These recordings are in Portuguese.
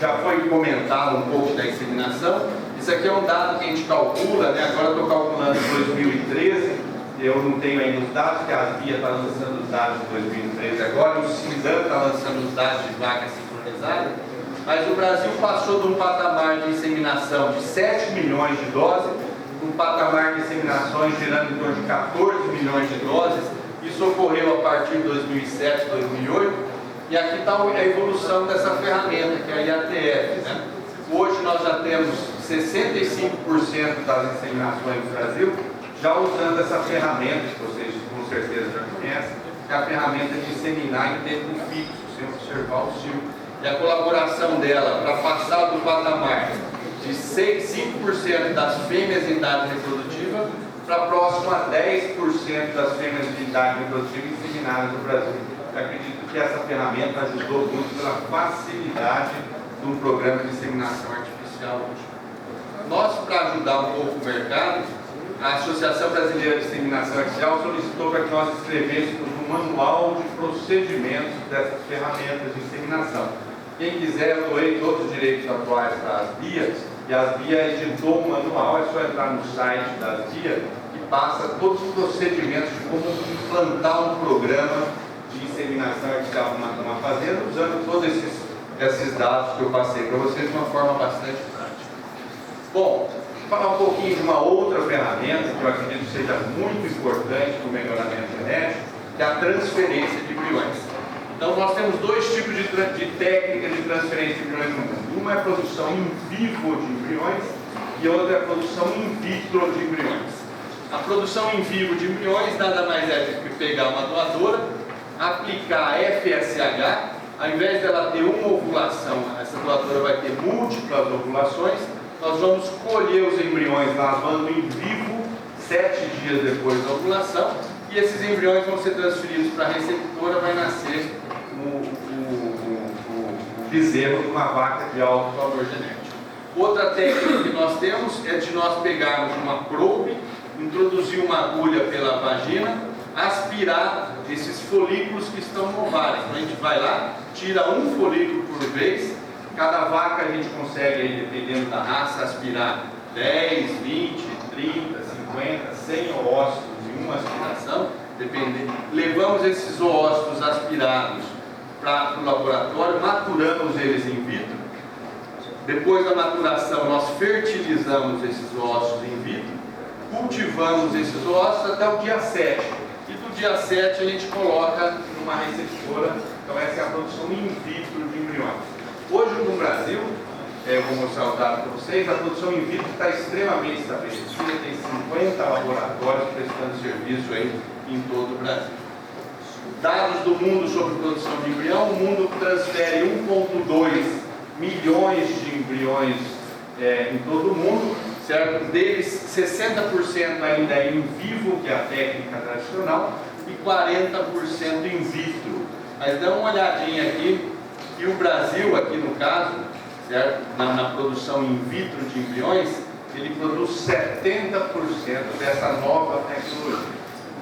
já foi comentado um pouco da inseminação. Isso aqui é um dado que a gente calcula, né? Agora eu estou calculando 2013, eu não tenho ainda os dados, porque a Via está lançando os dados de 2013 agora, o Sindan está lançando os dados de vaca sincronizada, mas o Brasil passou de um patamar de inseminação de 7 milhões de doses, um patamar de inseminações girando em torno de 14 milhões de doses. Isso ocorreu a partir de 2007, 2008, e aqui está a evolução dessa ferramenta, que é a IATF, né? Hoje nós já temos 65% das inseminações no Brasil já usando essa ferramenta, que vocês com certeza já conhecem, que é a ferramenta de inseminar em tempo fixo, sem observar o cio. E a colaboração dela para passar do patamar de 5% das fêmeas em idade reprodutiva para próximo a 10% das fêmeas de idade reprodutiva inseminadas no Brasil. Eu acredito que essa ferramenta ajudou muito pela facilidade de um programa de inseminação artificial hoje. Nós, para ajudar um pouco o mercado, a Associação Brasileira de Inseminação Artificial solicitou para que nós escrevêssemos um manual de procedimentos dessas ferramentas de inseminação. Quem quiser, eu doei todos os direitos atuais para as BIA, e as BIA editou um manual, é só entrar no site das BIA e passa todos os procedimentos de como implantar um programa de inseminação artificial numa fazenda, usando todos esses dados que eu passei para vocês de uma forma bastante prática. Bom, vou falar um pouquinho de uma outra ferramenta que eu acredito seja muito importante para o melhoramento genético, que é a transferência de embriões. Então nós temos dois tipos de técnica de transferência de embriões no mundo. Uma é a produção in vivo de embriões e outra é a produção in vitro de embriões. A produção in vivo de embriões nada mais é do que pegar uma doadora, aplicar FSH, ao invés dela ter uma ovulação, essa doadora vai ter múltiplas ovulações. Nós vamos colher os embriões lavando em vivo 7 dias depois da ovulação, e esses embriões vão ser transferidos para a receptora, vai nascer o bezerro de uma vaca de alto valor genético. Outra técnica que nós temos é de nós pegarmos uma probe, introduzir uma agulha pela vagina, aspirar esses folículos que estão no ovário. Então a gente vai lá, tira um folículo por vez. Cada vaca a gente consegue, aí, dependendo da raça, aspirar 10, 20, 30, 50, 100 oócitos em uma aspiração, dependendo. Levamos esses oócitos aspirados para o laboratório, maturamos eles in vitro. Depois da maturação, nós fertilizamos esses oócitos in vitro, cultivamos esses oócitos até o dia 7. E do dia 7 a gente coloca numa receptora. Então essa é a produção in vitro de embriões. Hoje no Brasil, eu vou mostrar o dado para vocês, a produção in vitro está extremamente estabelecida, tem 50 laboratórios prestando serviço aí em todo o Brasil. Dados do mundo sobre produção de embrião: o mundo transfere 1,2 milhões de embriões em todo o mundo, certo? Deles, 60% ainda é in vivo, que é a técnica tradicional, e 40% in vitro. Mas dá uma olhadinha aqui, que o Brasil, aqui no caso, certo? Na produção in vitro de embriões, ele produz 70% dessa nova tecnologia.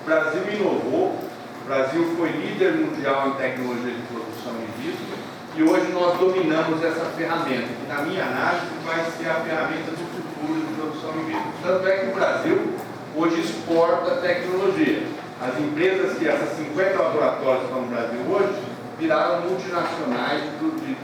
O Brasil inovou, o Brasil foi líder mundial em tecnologia de produção in vitro, e hoje nós dominamos essa ferramenta, que na minha análise vai ser a ferramenta do futuro de produção in vitro. Tanto é que o Brasil hoje exporta tecnologia. As empresas que essas 50 laboratórios que estão no Brasil hoje viraram multinacionais de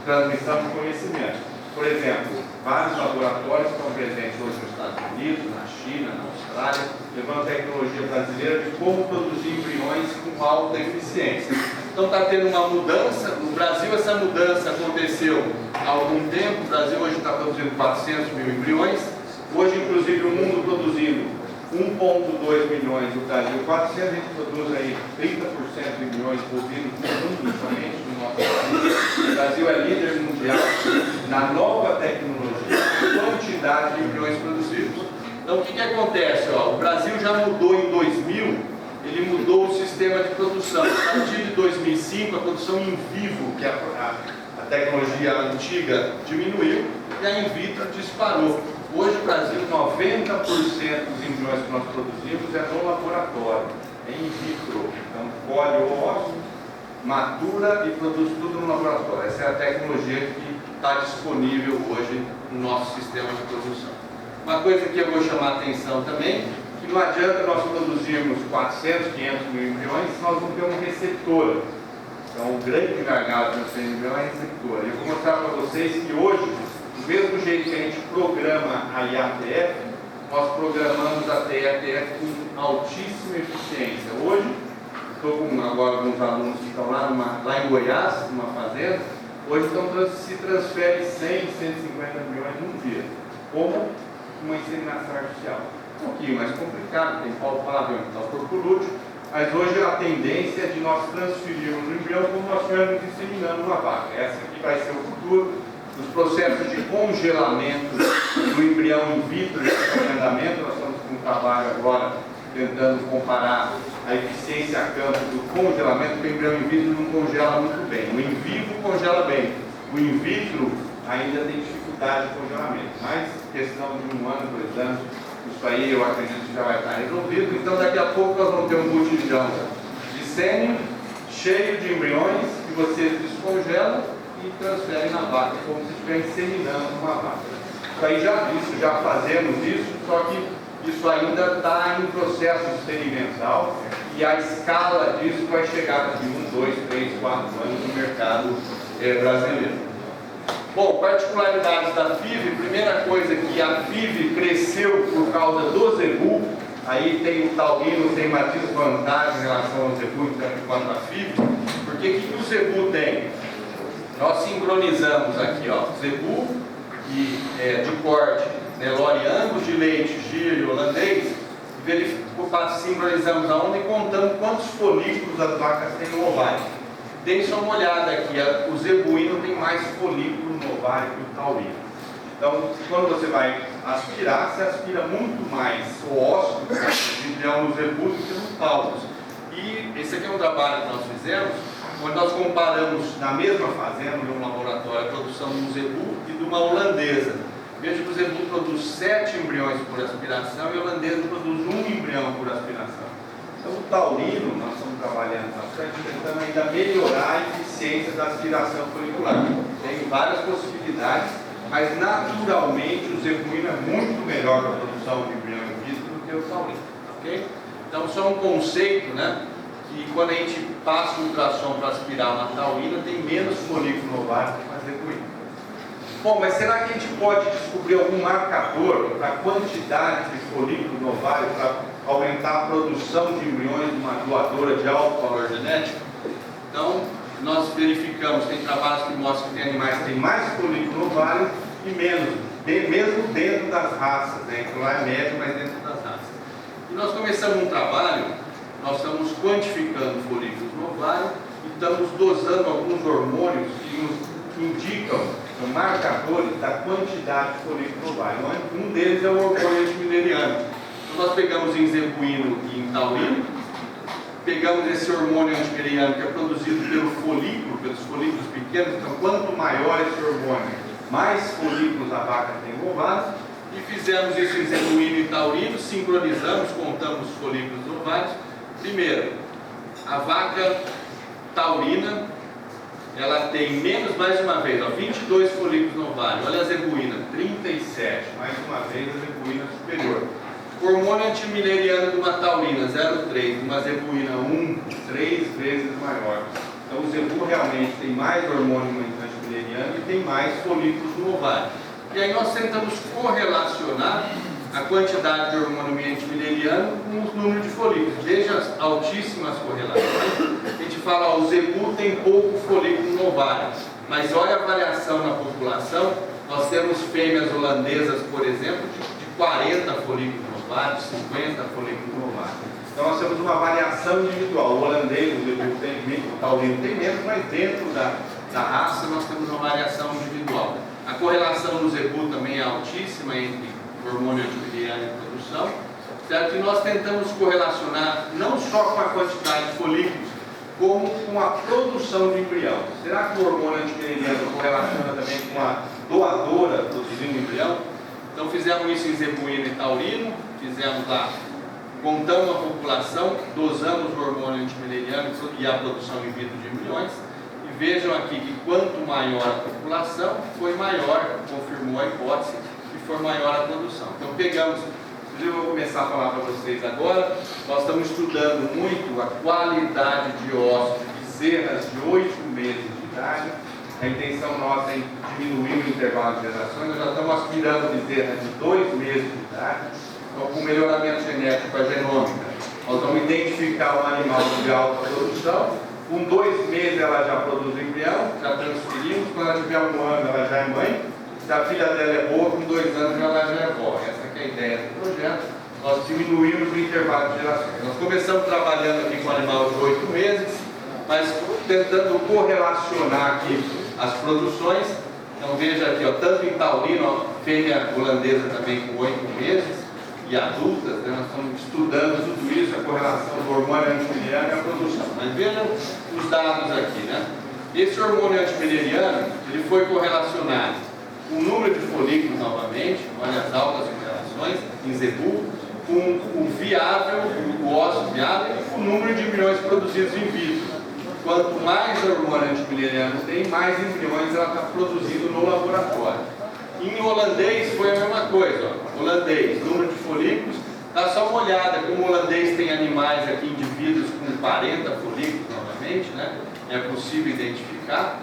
transmissão de conhecimento. Por exemplo, vários laboratórios estão presentes hoje nos Estados Unidos, na China, na Austrália, levando tecnologia brasileira de como produzir embriões com alta eficiência. Então está tendo uma mudança. No Brasil essa mudança aconteceu há algum tempo. O Brasil hoje está produzindo 400 mil embriões. Hoje, inclusive, o mundo produzindo 1,2 milhões, o Brasil 400, a gente produz aí 30% de embriões bovinos no mundo, somente no nosso país. O Brasil é líder mundial na nova tecnologia, quantidade de embriões produzidos. Então o que acontece? O Brasil já mudou em 2000, ele mudou o sistema de produção. A partir de 2005, a produção in vivo, que a tecnologia antiga diminuiu, e a in vitro disparou. Hoje, no Brasil, 90% dos embriões que nós produzimos é no laboratório, é in vitro. Então, colhe o óvulo, matura e produz tudo no laboratório. Essa é a tecnologia que está disponível hoje no nosso sistema de produção. Uma coisa que eu vou chamar a atenção também, que não adianta nós produzirmos 400, 500 mil embriões se nós não temos receptora. Então, o grande gargalo de transferir embrião é a receptora. Eu vou mostrar para vocês que hoje, do mesmo jeito que a gente programa a IATF, nós programamos a TFF com altíssima eficiência. Hoje, estou com agora alguns alunos que estão lá em Goiás, numa fazenda, hoje se transfere 100, 150 milhões num dia, como uma inseminação artificial. Um pouquinho mais complicado, tem palpável, então corpo lúteo, mas hoje a tendência é de nós transferirmos o embrião como nós estamos inseminando uma vaca. Essa aqui vai ser o futuro. Os processos de congelamento do embrião in vitro e em andamento, nós estamos com um trabalho agora tentando comparar a eficiência a campo do congelamento, porque o embrião in vitro não congela muito bem. O in vivo congela bem. O in vitro ainda tem dificuldade de congelamento. Mas, questão de 1 ano, 2 anos, isso aí eu acredito que já vai estar resolvido. Então, daqui a pouco nós vamos ter um botijão de sêmen cheio de embriões que você descongela e transfere na vaca, como se estiver inseminando uma vaca. Isso já fazemos isso, só que isso ainda está em processo experimental e a escala disso vai chegar daqui 1, 2, 3, 4 anos no mercado brasileiro. Bom, particularidades da FIV, primeira coisa que a FIV cresceu por causa do zebu, aí tem o taurino, tem uma desvantagem em relação ao zebu, quanto à FIV, porque o que o zebu tem? Nós sincronizamos aqui, ó, zebu de corte Nelore Angus, de leite, giro holandês, sincronizamos a onda e contamos quantos folículos as vacas têm no ovário. Deem só uma olhada aqui, o zebuíno tem mais folículo no ovário que o taurino. Então, quando você vai aspirar, você aspira muito mais o ósseo de embrião no zebu do que no taurus. E esse aqui é um trabalho que nós fizemos, onde nós comparamos na mesma fazenda, em um laboratório, a produção de um zebu e de uma holandesa. Veja que o zebu produz 7 embriões por aspiração e a holandesa produz 1 embrião por aspiração. Então, o taurino, nós estamos trabalhando bastante, tentando ainda melhorar a eficiência da aspiração folicular. Tem várias possibilidades, mas naturalmente o zebuíno é muito melhor para a produção de embrião in vitro do que o taurino. Okay? Então, só um conceito, né? Que quando a gente passa o ultrassom para aspirar uma taurina, tem menos folículo no ovário que a zebuína. Bom, mas será que a gente pode descobrir algum marcador para a quantidade de folículo no ovário para aumentar a produção de embriões de uma doadora de alto valor genético? Então, nós verificamos, tem trabalhos que mostram que tem animais que têm mais folículo no ovário e menos, mesmo dentro das raças, né? Então lá é médio, mas dentro das raças. E nós começamos um trabalho, nós estamos quantificando folículos no ovário e estamos dosando alguns hormônios que nos indicam marcadores da quantidade de folículo no ovário. Um deles é o hormônio antimileriano. Então nós pegamos em zebuíno e em taurino, pegamos esse hormônio antimileriano que é produzido pelo folículo, pelos folículos pequenos. Então quanto maior esse hormônio, mais folículos a vaca tem no ovário, e fizemos isso em zebuíno e taurino, sincronizamos, contamos os folículos no ovário. Primeiro, a vaca taurina, ela tem mais uma vez, 22 folículos no ovário. Olha a zebuína, 37, mais uma vez a zebuína superior. Hormônio antimileriano de uma taurina, 0,3, de uma zebuína 1, 3 vezes maior. Então o zebu realmente tem mais hormônio antimileriano e tem mais folículos no ovário. E aí nós tentamos correlacionar a quantidade de hormônio antimileriano com os números de folículos. Veja as altíssimas correlações. A gente fala, ó, o zebu tem pouco folículo no ovário, mas olha a variação na população. Nós temos fêmeas holandesas, por exemplo, de 40 folículos no ovário, 50 folículos no ovário. Então nós temos uma variação individual. O holandês, o zebu tem menos, o taurino tem menos, mas dentro da raça nós temos uma variação individual. A correlação do zebu também é altíssima entre hormônio antimileriano e produção, certo? E nós tentamos correlacionar não só com a quantidade de folículos, como com a produção de embrião. Será que o hormônio antimileriano correlaciona também com a doadora produzindo embrião? Então fizemos isso em zebuíno e taurino, fizemos lá, contamos a população, dosamos o hormônio antimileriano e a produção in vitro de embriões, e vejam aqui que quanto maior a população, foi maior, confirmou a hipótese, e foi maior a produção. Então pegamos, eu vou começar a falar para vocês agora, nós estamos estudando muito a qualidade de ossos de bezerras de 8 meses de idade. A intenção nossa é diminuir o intervalo de gerações. Nós já estamos aspirando bezerras de 2 meses de idade. Então, com melhoramento genético, a genômica, nós vamos identificar um animal de alta produção. Com 2 meses ela já produz embrião, já transferimos. Quando ela tiver 1 ano, ela já é mãe. Se a filha dela é boa, com 2 anos ela já é avó. Essa que é a ideia do projeto. Nós diminuímos o intervalo de gerações. Nós começamos trabalhando aqui com animal de 8 meses, mas tentando correlacionar aqui as produções. Então veja aqui, ó, tanto em taurino, ó, fêmea holandesa também com 8 meses e adultas, né, nós estamos estudando tudo isso, a correlação do hormônio antimileriano e a produção. Mas vejam os dados aqui, né? Esse hormônio antimileriano, ele foi correlacionado com o número de folículos novamente, olha as altas correlações, em zebu, com o viável, o ósseo viável e com o número de embriões produzidos in vitro. Quanto mais hormônio antimileriano tem, mais embriões ela está produzindo no laboratório. Em holandês foi a mesma coisa, ó. Holandês, número de folículos, dá só uma olhada, como o holandês tem animais aqui, indivíduos com 40 folículos novamente, né? É possível identificar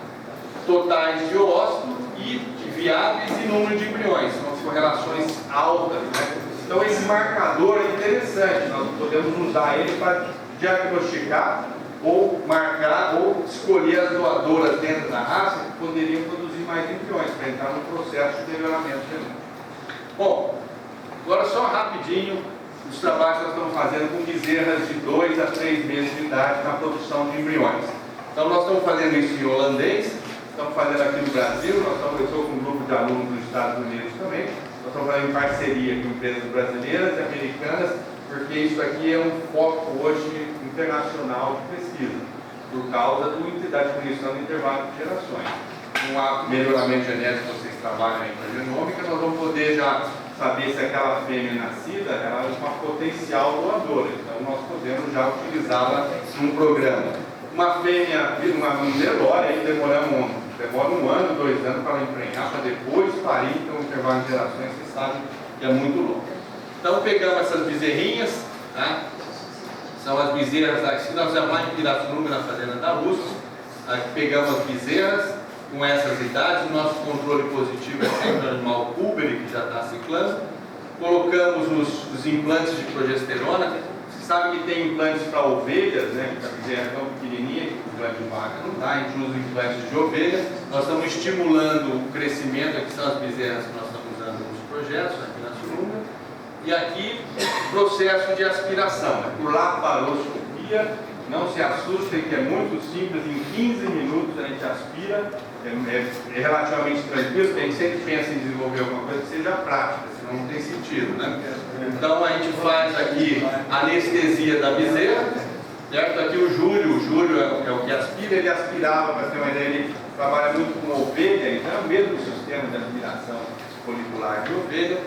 totais de ósseo e viáveis e número de embriões, são as correlações altas, né? Então esse marcador é interessante, nós podemos usar ele para diagnosticar ou marcar ou escolher as doadoras dentro da raça que poderiam produzir mais embriões para entrar no processo de melhoramento genético. Bom, agora só rapidinho os trabalhos que nós estamos fazendo com bezerras de 2 a 3 meses de idade na produção de embriões. Então nós estamos fazendo isso em holandês, estamos fazendo aqui no Brasil, eu estou com um grupo de alunos dos Estados Unidos também, nós estamos fazendo em parceria com empresas brasileiras e americanas, porque isso aqui é um foco hoje internacional de pesquisa, por causa da diminuição do intervalo de gerações. Com o melhoramento genético que vocês trabalham aí com a genômica, nós vamos poder já saber se aquela fêmea nascida ela é uma potencial doadora, então nós podemos já utilizá-la num programa. Uma fêmea, um Nelore, aí demora 1 ano, 2 anos para ela emprenhar, para depois parir, então o intervalo de gerações, vocês sabem que é muito longo. Então pegamos essas bezerrinhas, tá? São as bezerras aqui, nós vamos lá em Pirassununga, na fazenda da USP, aqui pegamos as bezerras com essas idades, o nosso controle positivo é sempre o animal Cuber, que já está ciclando, colocamos os implantes de progesterona. Vocês sabem que tem implantes para ovelhas, né, porque a bezerra é tão pequenininha que o implante de vaca não dá, a gente usa implantes de ovelha, nós estamos estimulando o crescimento, aqui são as bezerras que nós estamos usando nos projetos, aqui na Sununga. E aqui, processo de aspiração, né? Por laparoscopia, não se assustem que é muito simples, em 15 minutos a gente aspira, é relativamente tranquilo, porque a gente sempre pensa em desenvolver alguma coisa que seja prática, senão não tem sentido, né? Então a gente faz aqui anestesia da bezerra, certo? Aqui o Júlio é o que aspira, ele aspirava, para ter uma ideia, ele trabalha muito com ovelha, então é o mesmo sistema de aspiração folicular de ovelha.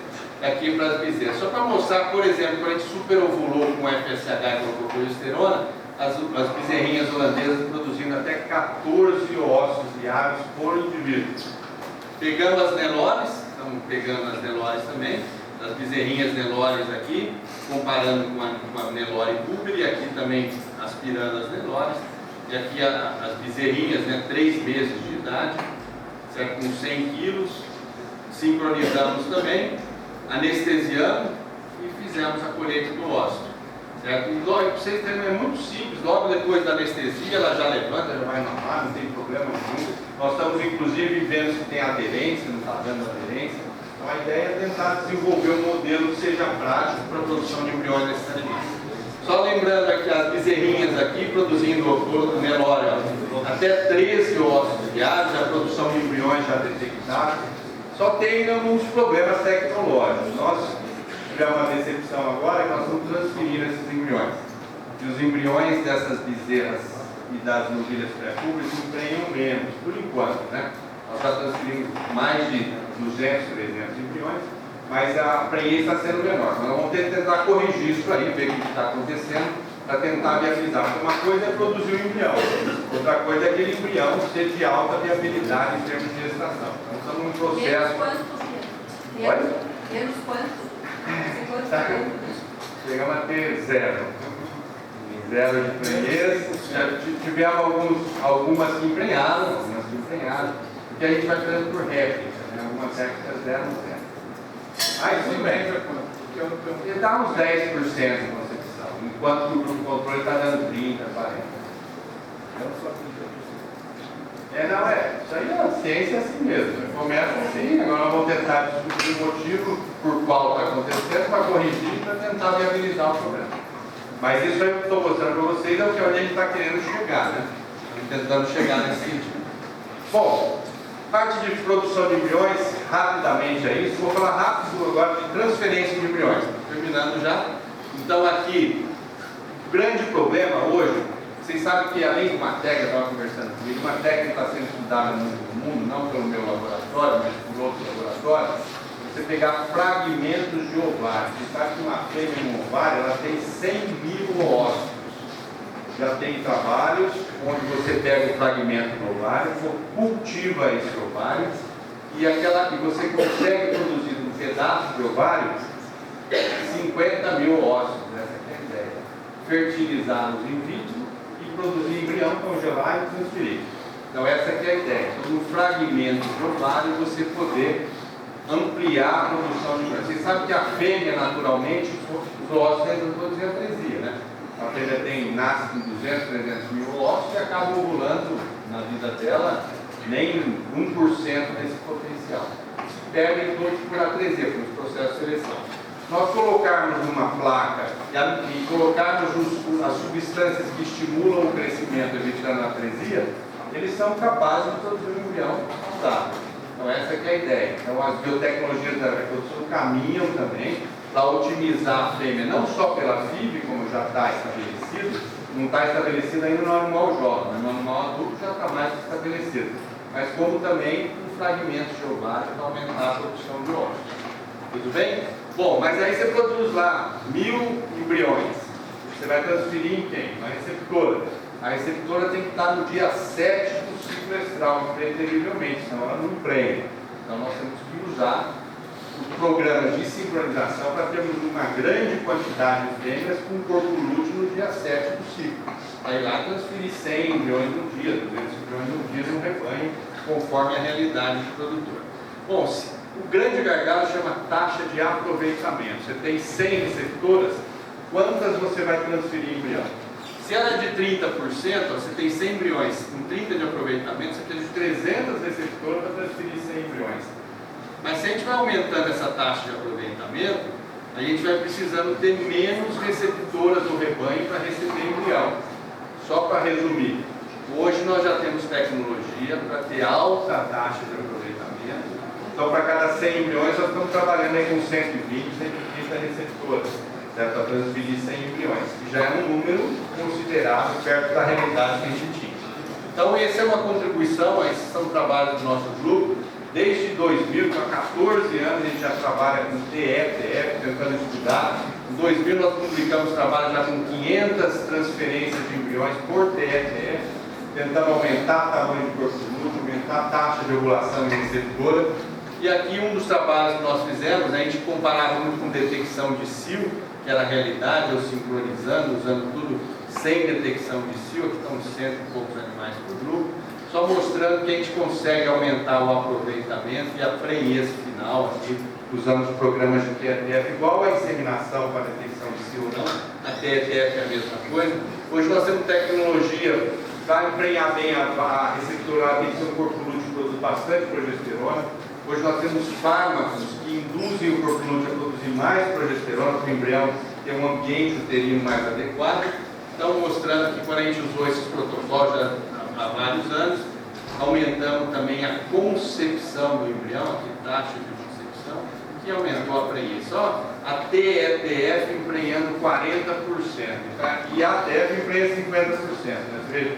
Aqui para as bezerras. Só para mostrar, por exemplo, quando a gente superovulou com FSH e colocou progesterona, as bezerrinhas holandesas produzindo até 14 ossos viáveis por indivíduo. Pegamos as Nelores, estamos pegando as Nelores também, as bezerrinhas Nelores aqui, comparando com a Nelore Cuber, e aqui também aspirando as Nelores, e aqui as bezerrinhas, né, 3 meses de idade, certo? Com 100 quilos, sincronizamos também, anestesiamos e fizemos a colheita do ósseo, certo? E logo, para vocês terem, é muito simples, logo depois da anestesia ela já levanta, já vai mamar, não tem problema nenhum. Nós estamos inclusive vendo se tem aderência, não está dando aderência. Então a ideia é tentar desenvolver um modelo que seja prático para a produção de embriões nesses animais. Só lembrando aqui as bezerrinhas aqui produzindo o Nelore, até 13 ossos viáveis, a produção de embriões já detectada. Só tem alguns problemas tecnológicos. Nós tivemos uma decepção agora que nós estamos transferindo esses embriões. E os embriões dessas bezerras e das novilhas pré-públicas emprenham menos, por enquanto, né? Nós já transferimos mais de 200, 300 embriões, mas a prenhez está sendo menor. Nós vamos tentar corrigir isso aí, ver o que está acontecendo, para tentar viabilizar. Porque uma coisa é produzir um embrião, outra coisa é aquele embrião ser de alta viabilidade em termos de gestação. Então estamos num processo. Menos quanto? Chegamos a ter zero. Zero de prenhez. Já tivemos algumas que emprenharam, porque a gente vai fazendo por réplica, né? Algumas réplicas deram zero. Aí tudo bem. Ele dá uns 10% de concepção, enquanto que o grupo controle está dando 30%, 40%. Isso aí a ciência é assim mesmo. Começa assim, agora nós vamos tentar descobrir o motivo por qual está acontecendo, para corrigir, para tentar viabilizar o problema. Mas isso aí que eu estou mostrando para vocês é o que a gente está querendo chegar, né? Tentando chegar nesse sentido. Bom, parte de produção de embriões, rapidamente é isso. Vou falar rápido agora de transferência de embriões. Terminando já. Então aqui, o grande problema hoje, vocês sabem que além de uma técnica, eu estava conversando comigo, uma técnica está sendo estudada no mundo, não pelo meu laboratório, mas por outros laboratórios, você pegar fragmentos de ovário. Você sabe que uma fêmea no ovário, ela tem 100.000 óvulos. Já tem trabalhos onde você pega um fragmento do ovário, cultiva esse ovário e você consegue produzir um pedaço de ovário 50.000 óvulos, essa é a ideia. Fertilizá-los in vitro e produzir embrião, congelar e transferir. Então essa é a ideia. Então, no fragmento de ovário você poder ampliar a produção de embrião. Vocês sabem que a fêmea, naturalmente, os óvulos entram todos em atresia, né? A fêmea nasce com 200, 300 mil óvulos e acaba ovulando na vida dela nem 1% desse potencial. Perdem todos por atresia, pelos processos de seleção. Nós colocarmos numa placa e colocarmos as substâncias que estimulam o crescimento evitando a atresia, eles são capazes de produzir um embrião saudável. Então essa é a ideia. Então as biotecnologias da reprodução caminham também para otimizar a fêmea, não só pela FIV, como já está estabelecido, não está estabelecido ainda no animal jovem, mas no animal adulto já está mais estabelecido, mas como também com fragmentos de ovário para aumentar a produção de óvulos. Tudo bem? Bom, mas aí você produz lá 1.000 embriões, você vai transferir em quem? Na receptora. A receptora tem que estar no dia 7 do ciclo estral, impreterivelmente, senão ela não emprenha. Então nós temos que usar os programas de sincronização para termos uma grande quantidade de fêmeas com corpo lúteo no dia 7 do ciclo. Aí lá transferir 100 embriões no dia, 200 embriões no dia no rebanho, conforme a realidade do produtor. Bom, o grande gargalo chama taxa de aproveitamento. Você tem 100 receptoras, quantas você vai transferir embrião? Se ela é de 30%, você tem 100 embriões com 30% de aproveitamento, você tem de 300 receptoras para transferir 100 embriões. Mas se a gente vai aumentando essa taxa de aproveitamento, a gente vai precisando ter menos receptoras no rebanho para receber embrião. Só para resumir, hoje nós já temos tecnologia para ter alta taxa de aproveitamento. Então, para cada 100 embriões, nós estamos trabalhando aí com 120, 130 receptoras, certo? Para transferir 100 embriões, que já é um número considerável perto da realidade que a gente tinha. Então, essa é uma contribuição, esses são trabalhos do nosso grupo. Desde 2000, há 14 anos, a gente já trabalha com TF, tentando estudar. Em 2000, nós publicamos trabalho já com 500 transferências de embriões por TF, tentando aumentar o tamanho do corpo lúteo, aumentar a taxa de ovulação em receptora. E aqui um dos trabalhos que nós fizemos, a gente comparava muito com detecção de cio, que era a realidade, eu sincronizando, usando tudo sem detecção de cio, aqui estão 100 e poucos animais por grupo. Só mostrando que a gente consegue aumentar o aproveitamento e a prenhez final, aqui, usando os programas de TETF, igual a inseminação para detecção de cio ou não, a TETF é a mesma coisa. Hoje nós temos tecnologia para emprenhar bem a receptora, tem que ser um corpo lúteo que produz bastante progesterona. Hoje nós temos fármacos que induzem o corpo lúteo a produzir mais progesterona para o embrião ter um ambiente uterino mais adequado. Então, mostrando que quando a gente usou esses protocolos já há vários anos, aumentamos também a concepção do embrião, a taxa de concepção, que aumentou a prenhez. Só a TETF emprenhando 40%, tá? E a TEF emprenha 50%. Né? Você vê,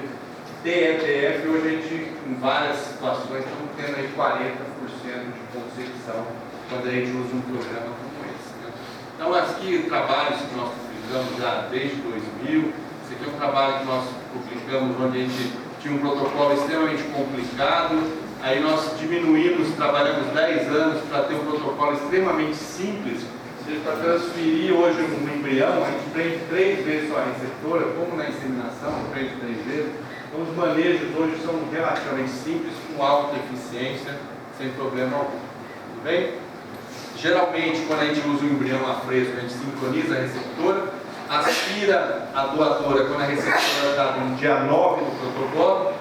TETF hoje a gente, em várias situações, estamos tendo aí 40% de concepção quando a gente usa um programa como esse. Né? Então, aqui trabalhos que nós publicamos divulgamos já desde 2000. Esse aqui é um trabalho que nós publicamos, onde a gente tinha um protocolo extremamente complicado. Aí nós diminuímos, trabalhamos 10 anos para ter um protocolo extremamente simples. Ou seja, para transferir hoje um embrião, a gente prende 3 vezes só a receptora, como na inseminação, prende 3 vezes. Então os manejos hoje são relativamente simples, com alta eficiência, sem problema algum. Tudo bem? Geralmente, quando a gente usa o embrião a fresco, a gente sincroniza a receptora, aspira a doadora quando a receptora está no dia 9 do protocolo,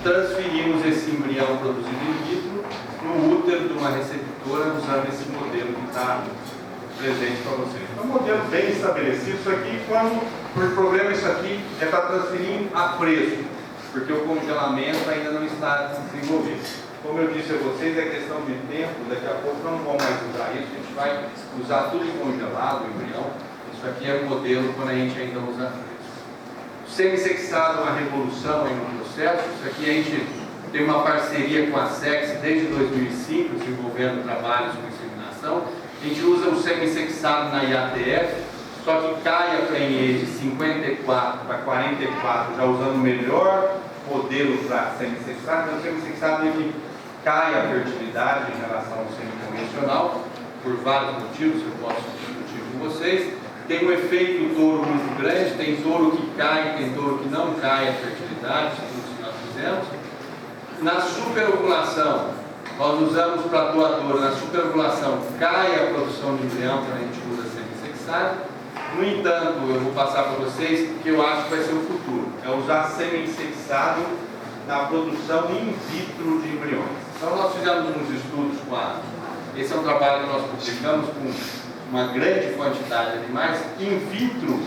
transferimos esse embrião produzido in vitro no útero de uma receptora usando esse modelo que está presente para vocês. É um modelo bem estabelecido. Isso aqui, por problema, isso aqui é para transferir a fresco, porque o congelamento ainda não está desenvolvido. Como eu disse a vocês, é questão de tempo, daqui a pouco não vamos mais usar isso, a gente vai usar tudo congelado, o embrião. Isso aqui é o modelo quando a gente ainda usa fresco. Semissexado é uma revolução aí no processo. Isso aqui a gente tem uma parceria com a SEX desde 2005, desenvolvendo trabalhos com inseminação. A gente usa o semissexado na IATF, só que cai a prenhez de 54 para 44, já usando o melhor modelo para semissexado. Então, o semissexado ele cai a fertilidade em relação ao semiconvencional, por vários motivos que eu posso discutir com vocês. Tem um efeito touro muito grande, tem touro que cai, tem touro que não cai a fertilidade, tudo que nós fizemos. Na superovulação, nós usamos para doador, na superovulação cai a produção de embrião quando a gente usa semissexado. No entanto, eu vou passar para vocês porque eu acho que vai ser o futuro, é usar semissexado na produção in vitro de embriões. Então nós fizemos uns estudos com esse é um trabalho que nós publicamos com uma grande quantidade de animais, in vitro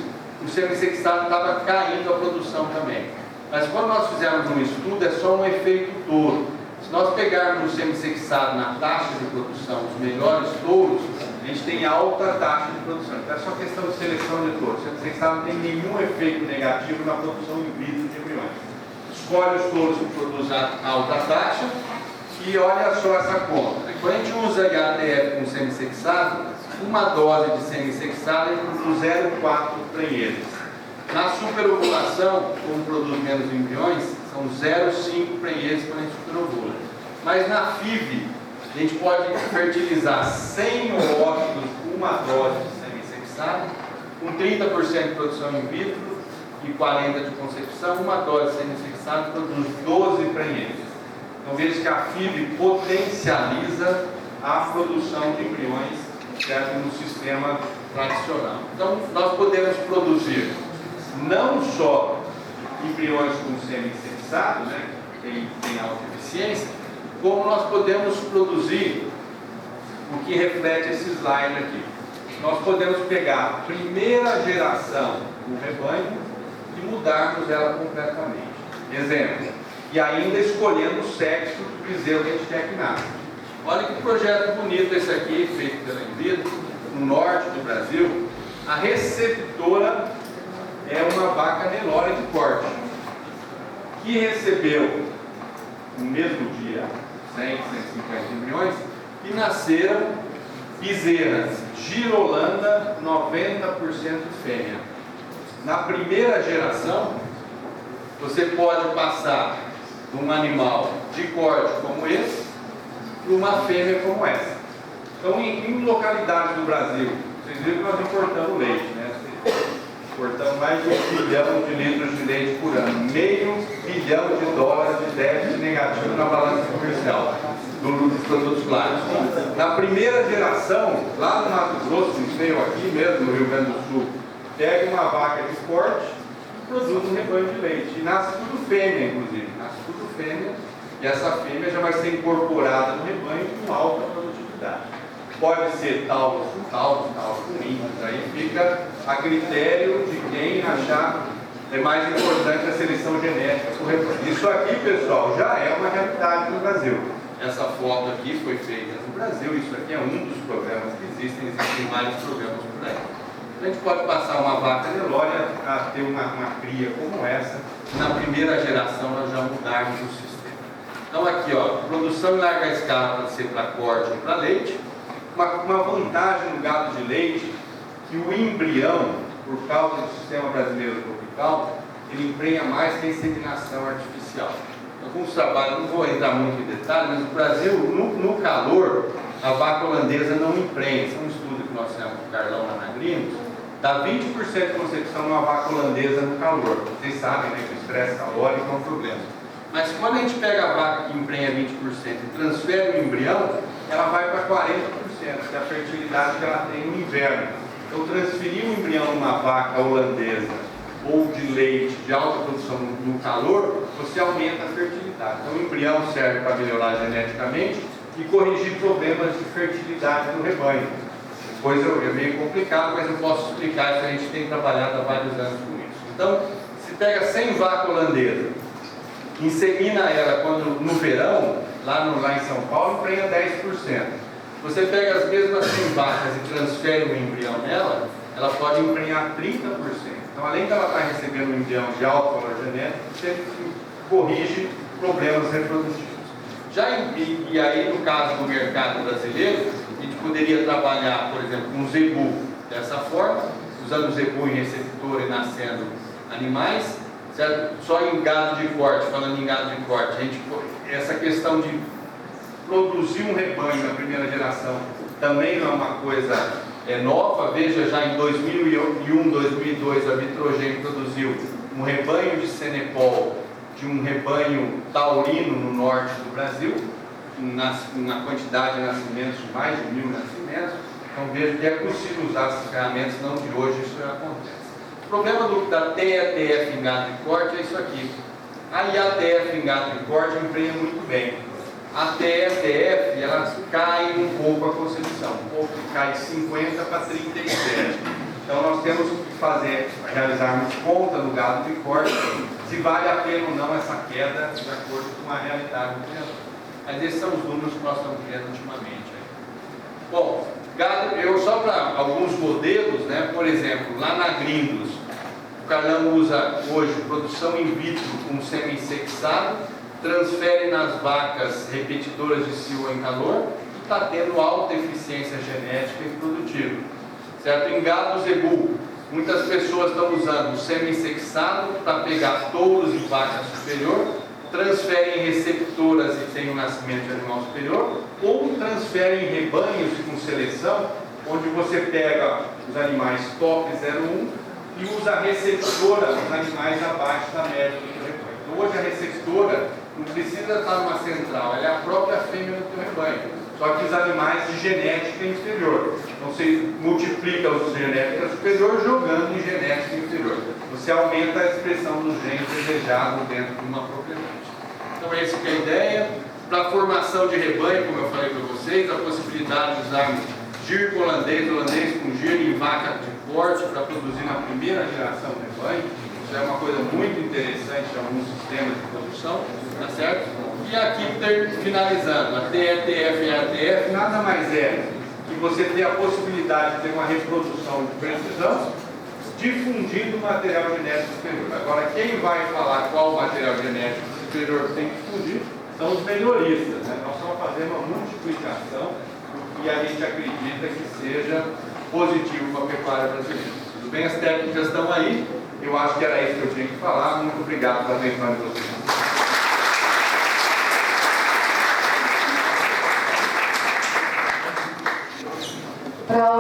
o semissexado estava caindo a produção também. Mas quando nós fizemos um estudo, é só um efeito touro. Se nós pegarmos o semissexado na taxa de produção, os melhores touros, a gente tem alta taxa de produção. Então é só questão de seleção de touros. O semissexado não tem nenhum efeito negativo na produção in vitro de embriões. Escolhe os touros que produzem alta taxa e olha só essa conta. Quando a gente usa IATF com semissexado, uma dose de semissexado produz 0,4 prenhezes. Na superovulação, como produz menos embriões, são 0,5 prenhezes quando a gente superovula. Mas na FIV, a gente pode fertilizar 100 ovócitos com uma dose de semissexado, com 30% de produção in vitro e 40% de concepção. Uma dose de semissexado produz 12 prenhezes. Então veja que a FIV potencializa a produção de embriões, certo, no sistema tradicional. Então nós podemos produzir não só embriões com semissexado, né, que tem alta eficiência, como nós podemos produzir o que reflete esse slide aqui. Nós podemos pegar a primeira geração do rebanho e mudarmos ela completamente. Exemplo, e ainda escolhendo o sexo do bezerro que a gente quer que nasça. Olha que projeto bonito esse aqui, feito pela Envida, no norte do Brasil. A receptora é uma vaca Nelore de corte, que recebeu no mesmo dia 100, 150 embriões e nasceram bezerras girolanda 90% fêmea. Na primeira geração, você pode passar de um animal de corte como esse para uma fêmea como essa. Então, em localidades do Brasil, vocês viram que nós importamos leite, né? Exportamos mais de 1 bilhão de litros de leite por ano, $500 bilhão de déficit negativo na balança comercial dos produtos lácteos. Na primeira geração, lá no Mato Grosso, no meio aqui mesmo, no Rio Grande do Sul, pega uma vaca de corte e produz um rebanho de leite. E nasce tudo fêmea, inclusive. Nasce tudo fêmea, e essa fêmea já vai ser incorporada no rebanho com alta produtividade. Pode ser taurus com taurus, taurus com índios, aí fica a critério de quem achar é mais importante a seleção genética para o rebanho. Isso aqui, pessoal, já é uma realidade no Brasil. Essa foto aqui foi feita no Brasil, isso aqui é um dos programas que existem vários programas por aí. A gente pode passar uma vaca Nelore a ter uma cria como essa, na primeira geração nós já mudarmos o sistema. Então aqui, ó, produção em larga escala pode ser para corte ou para leite. Uma vantagem no gado de leite, que o embrião por causa do sistema brasileiro tropical, ele emprenha mais que a inseminação artificial. Alguns trabalhos, não vou entrar muito em detalhe, mas no Brasil, no calor, a vaca holandesa não emprenha. Esse é um estudo que nós fizemos com o Carlão lá na Grimos, dá 20% de concepção numa vaca holandesa no calor. Vocês sabem, né, que o estresse calórico é um problema. Mas quando a gente pega a vaca que emprenha 20% e transfere o embrião, ela vai para 40%, que é a fertilidade que ela tem no inverno. Então, transferir o embrião numa vaca holandesa ou de leite de alta produção no calor, você aumenta a fertilidade. Então, o embrião serve para melhorar geneticamente e corrigir problemas de fertilidade no rebanho. Coisa é meio complicado, mas eu posso explicar isso, a gente tem trabalhado há vários anos com isso. Então, se pega 100 vacas holandesas, insemina ela quando, no verão, lá em São Paulo, emprenha 10%. Você pega as mesmas 100 vacas e transfere o embrião nela, ela pode emprenhar 30%. Então, além de ela estar recebendo um embrião de alto valor genético, você corrige problemas reprodutivos. E aí, no caso do mercado brasileiro, a gente poderia trabalhar, por exemplo, com o zebu dessa forma, usando o zebu em receptor e nascendo animais, certo? Só em gado de corte, falando em gado de corte, essa questão de produzir um rebanho na primeira geração também não é uma coisa nova. Veja, já em 2001, 2002, a Vitrogen produziu um rebanho de Senepol, de um rebanho taurino no norte do Brasil, na quantidade de nascimentos de mais de 1000 nascimentos. Então veja que é possível usar essas ferramentas, não de hoje isso já acontece. O problema da TETF em gado de corte é isso aqui. A IATF em gado de corte emprenha muito bem. A TETF, ela cai um pouco a concepção, cai de 50 para 37. Então nós temos que realizarmos conta no gado de corte, se vale a pena ou não essa queda de acordo com a realidade do criador. Mas esses são os números que nós estamos vendo ultimamente. Bom, gado, só para alguns modelos, né? Por exemplo, lá na Grindos, o Carlão usa hoje produção in vitro com semi-sexado, transfere nas vacas repetidoras de cio em calor e está tendo alta eficiência genética e produtiva. Certo? Em gado zebu, muitas pessoas estão usando o semi-sexado para pegar touros de vaca superior, transferem receptoras e tem o nascimento de animal superior, ou transferem rebanhos com seleção, onde você pega os animais top 01 e usa a receptora nos animais abaixo da média do rebanho. Então, hoje a receptora não precisa estar numa central, ela é a própria fêmea do teu rebanho. Só que os animais de genética inferior. Então você multiplica os de genética superior jogando em genética inferior. Você aumenta a expressão dos genes desejados dentro de uma propriedade. Então essa que é a ideia. Para a formação de rebanho, como eu falei para vocês, a possibilidade de usar gir holandês com gir em vaca de corte para produzir na primeira geração de rebanho. Isso é uma coisa muito interessante em alguns sistemas de produção, tá certo? E aqui, finalizando, a TETF e a ATF nada mais é que você ter a possibilidade de ter uma reprodução de precisão difundindo o material genético superior. Agora, quem vai falar qual material genético superior tem que difundir são os melhoristas, né? Nós estamos fazendo uma multiplicação e a gente acredita que seja positivo para a pecuária brasileira. Tudo bem? As técnicas estão aí. Eu acho que era isso que eu tinha que falar. Muito obrigado pela atenção de vocês. Para